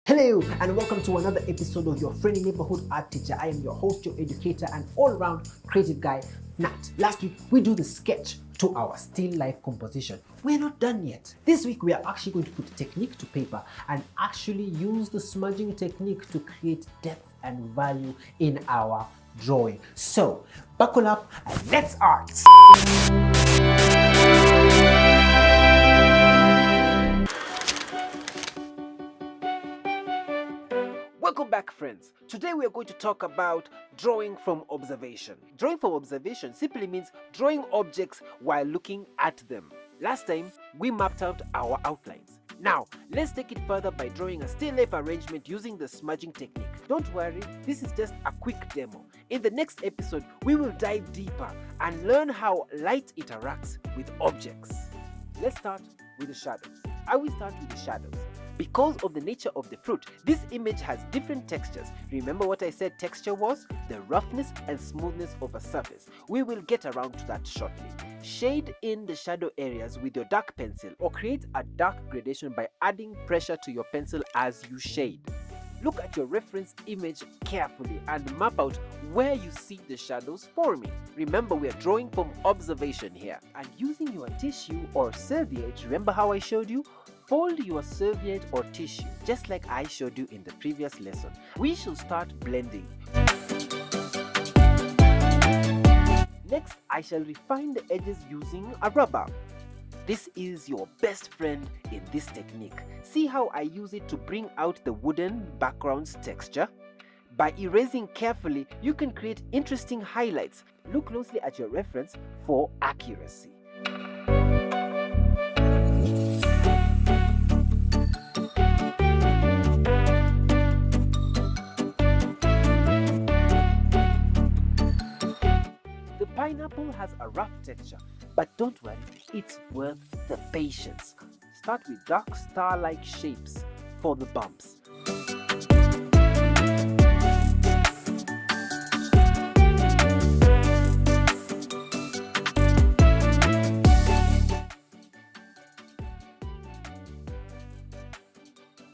Hello and welcome to another episode of your friendly neighborhood art teacher. I am your host, your educator and all-round creative guy, Nat. Last week we do the sketch to our still life composition. We're not done yet. This week we are actually going to put technique to paper and actually use the smudging technique to create depth and value in our drawing. So buckle up and let's art. Welcome back, friends. Today we are going to talk about drawing from observation. Drawing from observation simply means drawing objects while looking at them. Last time we mapped out our outlines. Now let's take it further by drawing a still life arrangement using the smudging technique. Don't worry, this is just a quick demo. In the next episode we will dive deeper and learn how light interacts with objects. Let's start with the shadows. I will start with the shadows. Because of the nature of the fruit, this image has different textures. Remember what I said texture was? The roughness and smoothness of a surface. We will get around to that shortly. Shade in the shadow areas with your dark pencil or create a dark gradation by adding pressure to your pencil as you shade. Look at your reference image carefully and map out where you see the shadows forming. Remember, we are drawing from observation here. And using your tissue or serviette, remember how I showed you? Fold your serviette or tissue, just like I showed you in the previous lesson. We should start blending. Next, I shall refine the edges using a rubber. This is your best friend in this technique. See how I use it to bring out the wooden background's texture? By erasing carefully, you can create interesting highlights. Look closely at your reference for accuracy. Pineapple has a rough texture, but don't worry, it's worth the patience. Start with dark star-like shapes for the bumps.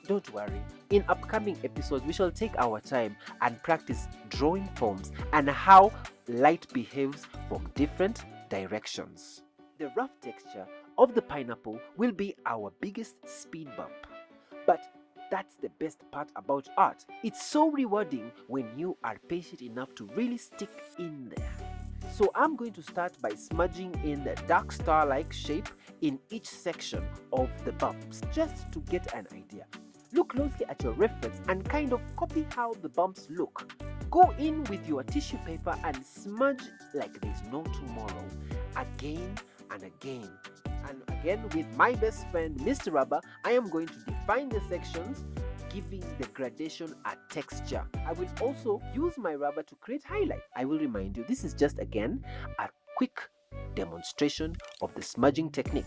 Don't worry, in upcoming episodes we shall take our time and practice drawing forms and how light behaves from different directions. The rough texture of the pineapple will be our biggest speed bump. But that's the best part about art. It's so rewarding when you are patient enough to really stick in there. So I'm going to start by smudging in the dark star-like shape in each section of the bumps, just to get an idea. Look closely at your reference and kind of copy how the bumps look. Go in with your tissue paper and smudge like there's no tomorrow. Again and again. And again with my best friend Mr. Rubber, I am going to define the sections, giving the gradation a texture. I will also use my rubber to create highlight. I will remind you, this is just again a quick demonstration of the smudging technique.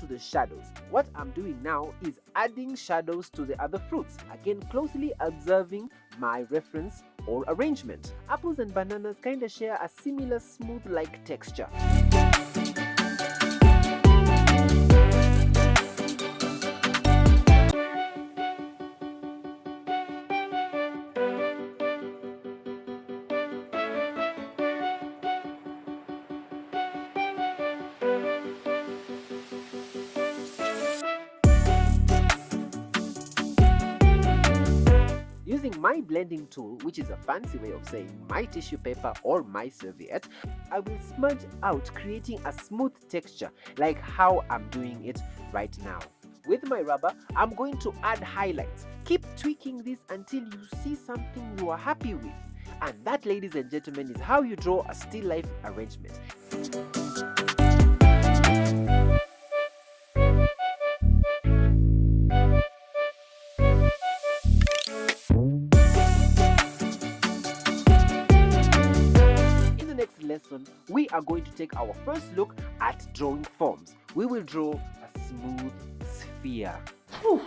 To the shadows. What I'm doing now is adding shadows to the other fruits, again closely observing my reference or arrangement. Apples and bananas kind of share a similar smooth-like texture. my blending tool, which is a fancy way of saying my tissue paper or my serviette, I will smudge out, creating a smooth texture like how I'm doing it right now. With my rubber, I'm going to add highlights. Keep tweaking this until you see something you are happy with. And that, ladies and gentlemen, is how you draw a still life arrangement. In the next lesson, we are going to take our first look at drawing forms. We will draw a smooth sphere. Whew.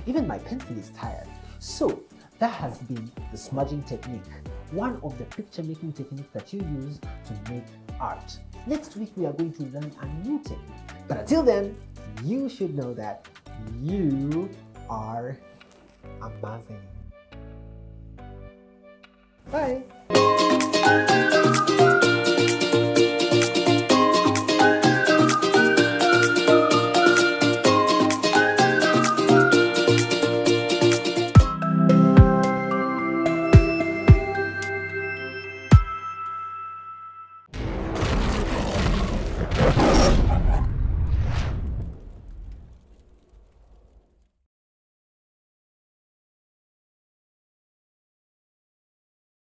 Even my pencil is tired. So that has been the smudging technique, one of the picture making techniques that you use to make art. Next week we are going to learn a new technique. But until then, you should know that you are amazing. Bye.